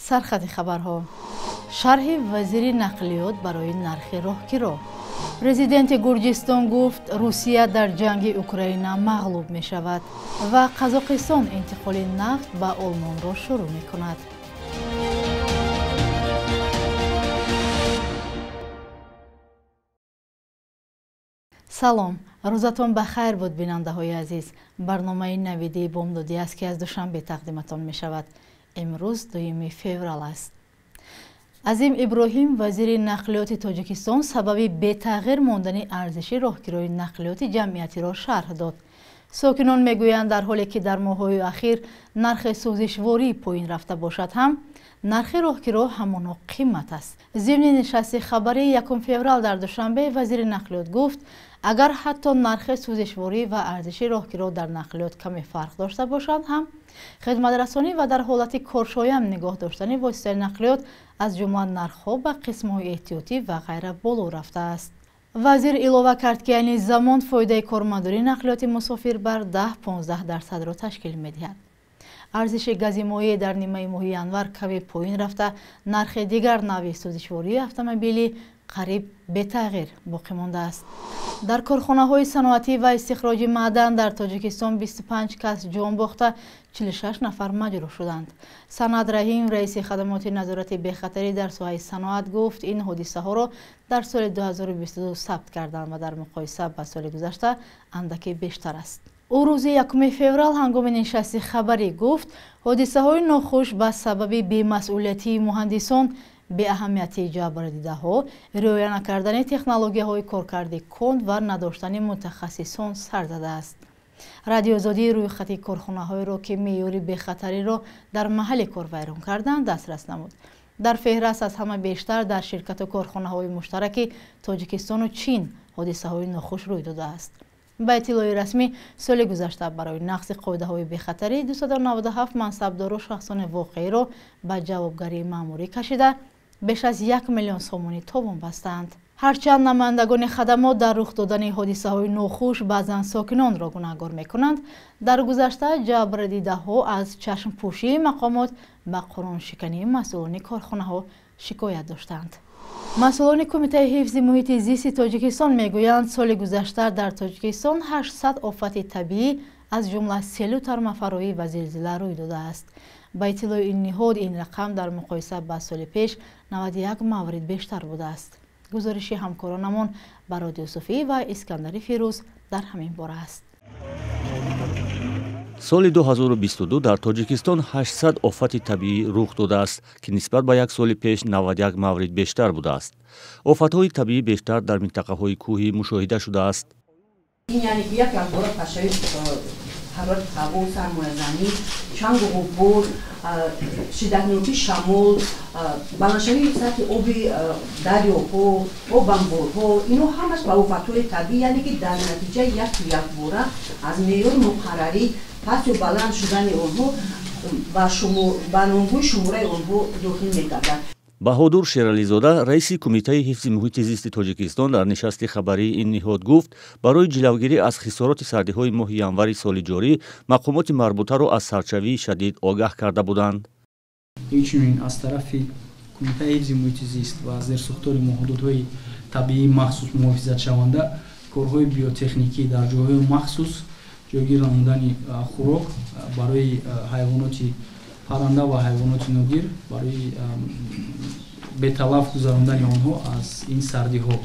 سرخط خبرها شرح وزیر نقلیات برای نرخ راهگیرها. پرزیدنت گرجستان گفت روسیه در جنگ اوکراین مغلوب می شود و قزاقستان انتقال نفت به آلمان را شروع می کند. سلام، روزتان بخیر بود بیننده های عزیز. برنامه نویدی بامدادی است که از دوشنبه تقدیمتان می شود. امروز 2 فوریه است. عظیم ابراهیم وزیر نقلیات تاجیکستان سبب بی‌تغییر ماندن ارزش راهگیری نقلیات جمعیتی را شرح داد. ساکنان میگویند در حالی که در ماه‌های اخیر نرخ سوزشواری پایین رفته باشد هم نرخ راهگیری همان قیمت است. ضمن نشست خبری 1 فوریه در دوشنبه وزیر نقلیات گفت اگر حتی نرخ سوزشواری و ارزش راهگیری در نقلیات کمی فرق داشته باشد هم خدمت رسانی و در حالت کارشایان نگاه داشتن واسطه نقلیات از جمله نرخ‌ها به قسم‌های احتیاطی و غیره بالا رفته است. وزیر اضافه کرد که این زمان فایده کارمندان نقلیات مسافر بر 10-15% را تشکیل می‌دهد. ارزش گاز مایع در نیمه ماه ینور کمی پایین رفته، نرخ دیگر نوع سوزشواری اتومبیلی قریب بی‌تغییر باقی مانده است. در کارخانه‌های صنعتی و استخراج معدن در تاجیکستان 25 کس جان باخته، 46 نفر مجروح شدند. سند رحیم رئیس خدمات نظارت بی‌خطری در ساحه صنعت گفت این حادثه ها را در سال 2022 ثبت کردند و در مقایسه با سال گذشته اندکی بیشتر است. او روز 1 فوریه هنگام نشست خبری گفت حادثه های ناخوش به سبب بی‌مسئولیتی مهندسان، به اهمیتی جبر دیده ها، رعایت نکردن تکنولوژی های کارکرد کند و نداشتن متخصصان سر زده است. رادیو آزادی روی خط کارخانه های را که معیار بی‌خطری را در محل کار ویران کردند دسترس نمود. در فهرست از همه بیشتر در شرکت و کارخانه های مشترک تاجیکستان و چین حادثه های ناخوش روی داده است. با اطلاع رسمی سال گذشته برای نقض قاعده های بی‌خطری 297 منصبدار و شخصان واقعی را به جوابگری مأموری کشیده بیش از 1 میلیون سومانی تاوان بستند. هرچند نمایندگان خدمات در رخ دادن حادثه های ناخوش بعضا ساکنان را گناهکار میکنند، در گذشته جبر دیده ها از چشم پوشی مقامات به قانون شکنی مسئولان کارخانه ها شکایت داشتند. مسئولان کمیته حفظ محیط زیست تاجیکستان میگویند سال گذشته در تاجیکستان 800 آفت طبیعی از جمله سیل و ترمفرایی و زلزله روی داده است. با اطلاع این نهاد این رقم در مقایسه با سال پیش 91 مورد بیشتر بوده است. گزارش همکارانمان با رادیو صوفی و اسکندر فیروز در همین باره است. سال 2022 در تاجیکستان 800 آفت طبیعی رخ داده است که نسبت به یک سال پیش 91 مورد بیشتر بوده است. آفت‌های طبیعی بیشتر در منطقه‌های کوهی مشاهده شده است. این یعنی یک بار پشای حرارت هوا، سرمایه‌زنی، چنگ و غبار، شدت‌نوکی شمال، بلندشوی سطح آب دریاها، آب انبارها، اینا همش به آفت‌های طبیعی یعنی که در نتیجه یک باره از معیار مقرری پس و بلند شدن آنها و نامگوی شماره آنها داخل می‌گردد. بهادر شیرالی‌زاده رئیس کمیته حفظ محیط زیست تاجیکستان در نشست خبری این نهاد گفت برای جلوگیری از خسارات سردی‌های ماه ینور سال جاری مقامات مربوطه را از سردشوی شدید آگاه کرده بودند. همچنین از طرف کمیته حفظ محیط زیست و زیر ساختار محدودهای طبیعی مخصوص محافظت شونده کارهای بیوتکنیکی در جاهای مخصوص جایگیر نمودن خوراک برای حیوانات پرنده و حیوانات نادر برای بتلف گذراندن آنها از این سردی ها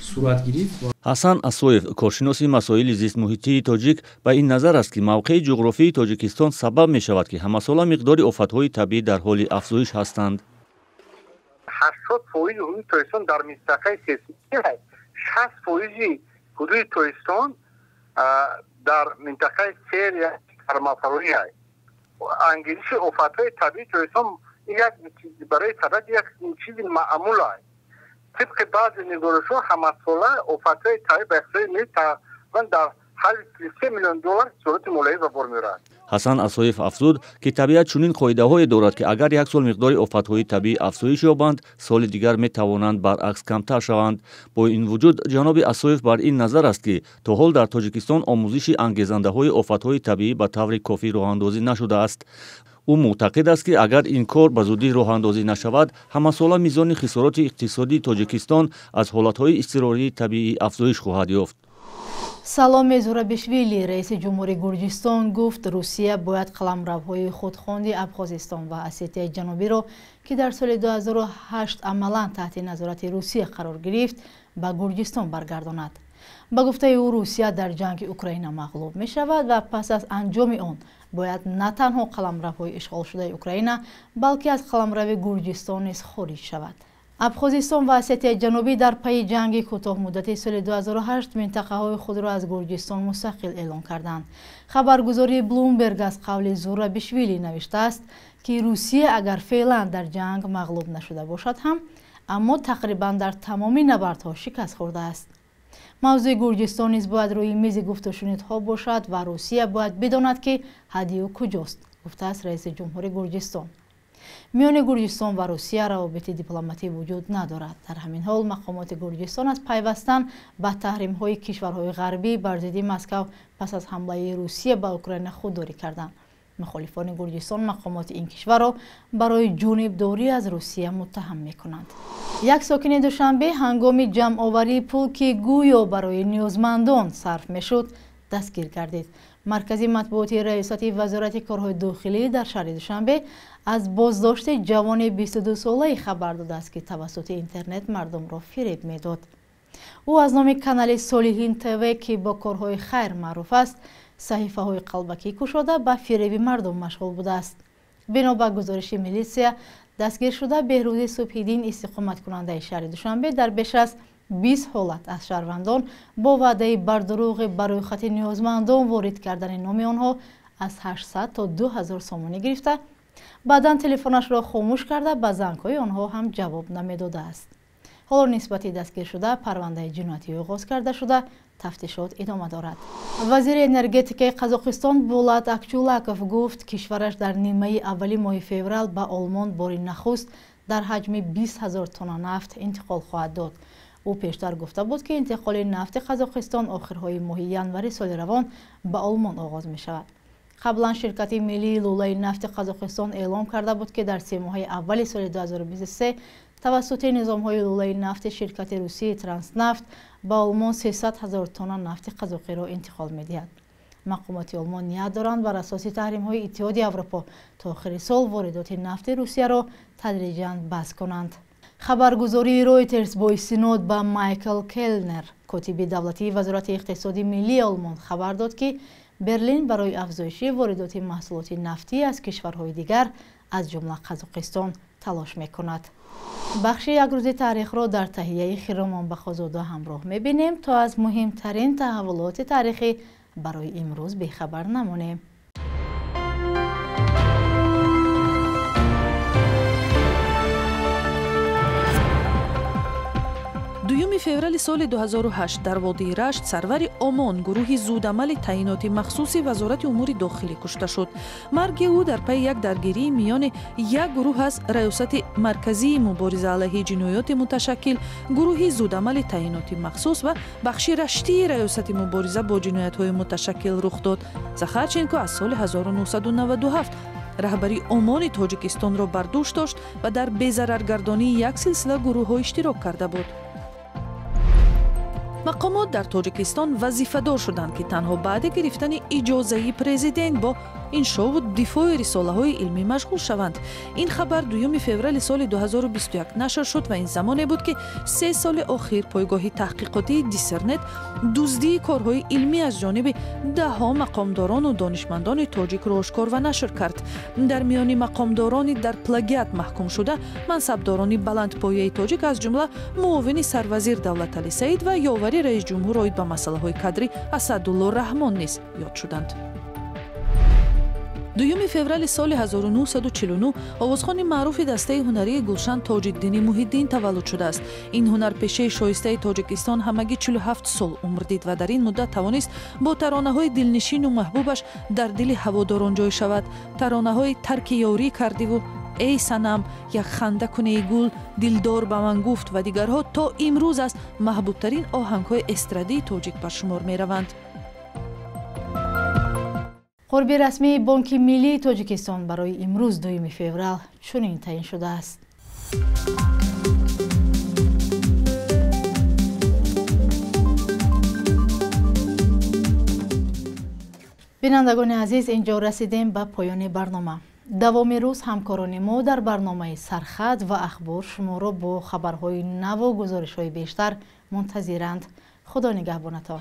صورت گرفت. حسن اسویف کارشناس مسائل زیست محیطی تاجیک به این نظر است که موقع جغرافیایی تاجیکستان سبب می شود که همساله مقدار آفت‌های طبیعی در حال افزایش هستند. 80% حدود تاجیکستان در منطقه سیسمیکی است. 60% حدود تاجیکستان در منطقه سیر یا ترمافروری است. انگیزش آفت‌های طبیعی تاجیکستان یک برای طبیعت یک چیز معمول است. طبق بعض نگارش‌ها همساله آفت‌های طبیعی به اقتصاد ملی تقریباً در حدود $3 میلیون صورت ملاحظه به بار می‌آورد. حسن اسویف افزود که طبیعت چنین قاعده‌های دارد که اگر یک سال مقدار آفت‌های طبیعی افزایش یابند سال دیگر می‌توانند برعکس کمتر شوند. با این وجود جناب اسویف بر این نظر است که تا حال در تاجیکستان آموزش انگیزنده‌های آفت‌های طبیعی به طور کافی راه‌اندازی نشده است. ӯ мӯътақид аст ки агар ин кор ба зудӣ роҳандозӣ нашавад, ҳамасола мизони хисороти иқтисодии Тоҷикистон аз ҳолатҳои изтирории табиӣ афзоиш хоҳад ёфт. Саломе Зурабишвили, раиси ҷумҳурии Гурҷистон, гуфт Русия бояд қаламравҳои худхонди Абхозистон ва Осетияи Ҷанубиро, ки дар соли 2008 амалан таҳти назорати Русия қарор гирифт, ба Гурҷистон баргардонад. ба гуфтаи ӯ, Русия дар ҷанги Украина мағлуб мешавад ва пас аз анҷоми он бояд на танҳо қаламравҳои ишғолшудаи Украина, балки аз қаламрави Гурҷистон низ хориҷ шавад. Абхозистон ва Осетияи Ҷанубӣ дар пайи ҷанги кӯтоҳмуддати соли 2008 минтақаҳои худро аз Гурҷистон мустақил эълон карданд. Хабаргузории Bloomberg аз қавли Зурабишвили навиштааст, ки Русия агар феълан дар ҷанг мағлуб нашуда бошад ҳам, аммо тақрибан дар тамоми набардҳо шикаст хӯрдааст. мавзӯи Гурҷистон низ бояд рӯи мизи гуфтушунидҳо бошад ва Русия бояд бидонад, ки ҳадди ӯ куҷост, гуфтааст раиси ҷумҳурии Гурҷистон. миёни Гурҷистон ва Русия равобити дипломатӣ вуҷуд надорад. дар ҳамин ҳол мақомоти Гурҷистон аз пайвастан ба таҳримҳои кишварҳои ғарбӣ бар зидди Москав пас аз ҳамлаи Русия ба Украина худдорӣ карданд. мухолифони Гурҷистон мақомоти ин кишварро барои ҷонибдорӣ аз Русия муттаҳам мекунанд. як сокини Душанбе ҳангоми ҷамъоварии пул, ки гӯё барои ниёзмандон сарф мешуд, дастгир гардид. маркази матбуоти раисати вазорати корҳои дохилӣ дар шаҳри Душанбе аз боздошти ҷавони 22-солаи хабар додааст, ки тавассути интернет мардумро фиреб медод. ӯ аз номи канали Солиҳин ТВ, ки бо корҳои хайр маъруф аст, саҳифаҳои қалбакӣ кушода ба фиреби мардум машғул будааст. бино ба гузориши милисия, дастгиршуда Беҳрӯзи Субҳиддин, истиқоматкунандаи шаҳри Душанбе, дар беш аз 20 ҳолат аз шаҳрвандон бо ваъдаи бардуруғи ба рӯйхати ниёзмандон ворид кардани номи онҳо аз 800 то 2000 сомонӣ гирифта, баъдан телефонашро хомӯш карда ба зангҳои онҳо ҳам ҷавоб намедодааст. ҳоло нисбати дастгиршуда парвандаи ҷиноятӣ оғоз карда шуда, тафтишот идома дорад. вазири энергетикаи Қазоқистон Болат Акчулаков гуфт, кишвараш дар нимаи аввали моҳи феврал ба Олмон бори нахуст дар ҳаҷми 20 000 тонна нафт интиқол хоҳад дод. ӯ пештар гуфта буд, ки интиқоли нафти Қазоқистон охирҳои моҳи январи соли равон ба Олмон оғоз мешавад. қаблан ширкати миллии лӯлаи нафти Қазоқистон эълон карда буд, ки дар 3 моҳи аввали соли 2023 тавассути низомҳои лӯлаи нафти ширкати русии Транснафт ба Олмон 300 000 тонна нафти қазоқиро интиқол медиҳад. мақомоти Олмон ният доранд бар асоси таҳримҳои Иттиҳоди Аврупо то охири сол воридоти нафти Русияро тадриҷан баъз конанд. хабаргузории Reuters бо истинод ба Майкл Келнер, котиби давлатии вазорати иқтисоди миллии Олмон, хабар дод, ки Берлин барои афзоиши воридоти маҳсулоти нафтӣ аз кишварҳои дигар, аз ҷумла Қазоқистон, талош мекунад. бахши якрӯзи таърихро дар таҳияи Хиромон Бахозода ҳамроҳ мебинем, то аз муҳимтарин таҳаввулоти таърихӣ барои имрӯз бехабар намонем. 2 феврали соли 2008 дар водии Рашт сарвари Омон гурӯҳи зудамали таъиноти махсуси вазорати умури дохилӣ кушта шуд. марги ӯ дар пайи як даргирии миёни як гурӯҳ аз раёсати марказии мубориза алайҳи ҷиноёти муташаккил, гурӯҳи зудамали таъиноти махсус ва бахши раштии раёсати мубориза бо ҷиноятҳои муташаккил рух дод. Захарченко аз соли 1997 раҳбари Омони Тоҷикистонро бар дӯш дошт ва дар безараргардонии як силсила гурӯҳҳо иштирок карда буд. мақомот дар Тоҷикистон вазифадор шуданд, ки танҳо баъди гирифтани иҷозаи президент бо иншову дифои рисолаҳои илмӣ машғул шаванд. ин хабар 2 феврали соли 2021 нашр шуд ва ин замоне буд, ки 3 соли охир пойгоҳи таҳқиқотии Дисернет дуздии корҳои илмӣ аз ҷониби даҳҳо мақомдорону донишмандони тоҷикро ошкор ва нашр кард. дар миёни мақомдорони дар плагиат маҳкум шуда мансабдорони баландпояи тоҷик аз ҷумла муовини сарвазир Давлатали Саид ва ёвари раис ҷумҳур оид ба масъалаҳои кадрӣ Асадулло Раҳмон низ ёд шуданд. 2 феврали соли 1949 овозхони маъруфи дастаи ҳунарии Гулшан Тоҷиддини Муҳиддин таваллуд шудааст. ин ҳунарпешаи шоистаи Тоҷикистон ҳамагӣ 47 сол умр дид ва дар ин муддат тавонист бо таронаҳои дилнишину маҳбубаш дар дили ҳаводорон ҷой шавад. таронаҳои «Тарки ёрӣ кардиву», «Эй санам», «Як ханда кунеи гул», «Дилдор ба ман гуфт» ва дигарҳо то имрӯз аз маҳбубтарин оҳангҳои эстрадии тоҷик ба шумор мераванд. ҳорби расмии бонки миллии тоҷикистон барои имрӯз 2 феврал чунин таъин шудааст. бинандагони азиз, инҷо расидем ба поёни барнома. давоми рӯз ҳамкорони мо дар барномаи сархат ва ахбор шуморо бо хабарҳои наву гузоришҳои бештар мунтазиранд. худо нигаҳбонатон.